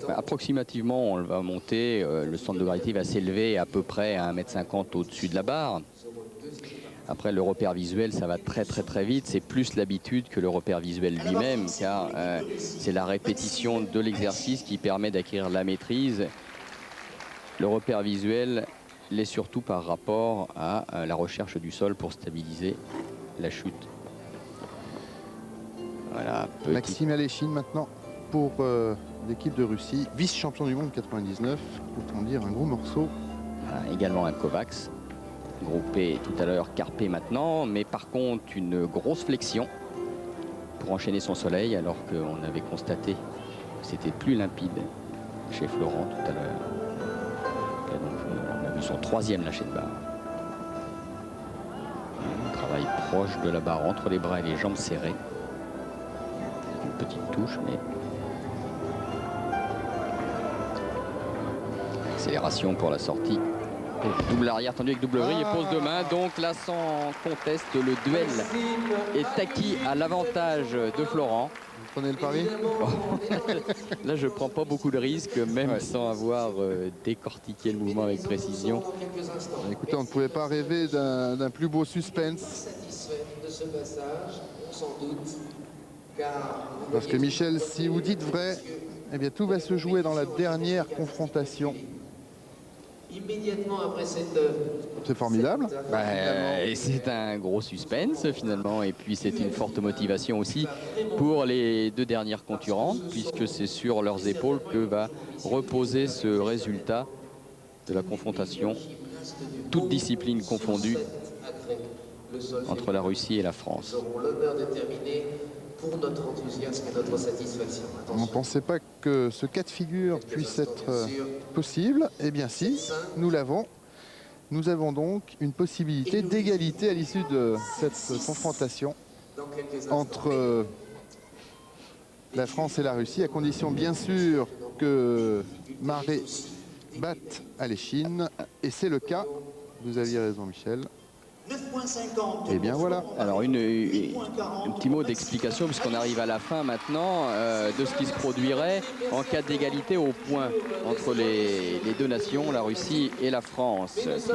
Approximativement, on va monter, le centre de gravité va s'élever à peu près à 1,50 m au-dessus de la barre. Après, le repère visuel, ça va très vite. C'est plus l'habitude que le repère visuel lui-même, car c'est la répétition de l'exercice qui permet d'acquérir la maîtrise. Le repère visuel l'est surtout par rapport à la recherche du sol pour stabiliser la chute. Voilà, Maxime Aléchine maintenant pour l'équipe de Russie, vice-champion du monde 99, autant dire un gros morceau. Voilà, également un Kovacs, groupé tout à l'heure, carpé maintenant, mais par contre une grosse flexion pour enchaîner son soleil, alors qu'on avait constaté que c'était plus limpide chez Florent tout à l'heure. On a vu son troisième lâcher de barre. Un travail proche de la barre, entre les bras et les jambes serrées. Une petite touche, mais accélération pour la sortie. Double arrière tendu avec double vrille et pose de main. Donc là, sans conteste, le duel est acquis à l'avantage de Florent. Vous prenez le pari? Là, je prends pas beaucoup de risques, même sans avoir décortiqué le mouvement avec précision. Écoutez, on ne pouvait pas rêver d'un plus beau suspense. Parce que Michel, si vous dites vrai, eh bien tout va se jouer dans la dernière confrontation. Immédiatement après cette... C'est formidable. Et c'est un gros suspense finalement, et puis c'est une forte motivation aussi pour les deux dernières concurrentes, puisque c'est sur leurs épaules que va reposer ce résultat de la confrontation, toutes disciplines confondues, entre la Russie et la France. Nous aurons l'honneur de terminer pour notre enthousiasme et notre satisfaction. On ne pensait pas que ce cas de figure puisse être possible. Eh bien si, nous l'avons. Nous avons donc une possibilité d'égalité à l'issue de cette confrontation entre la France et la Russie, à condition bien sûr que Maré batte Aléchine. Et c'est le cas. Vous aviez raison, Michel. Et bien voilà. Alors un petit mot d'explication, puisqu'on arrive à la fin maintenant de ce qui se produirait en cas d'égalité au point entre les deux nations, la Russie et la France.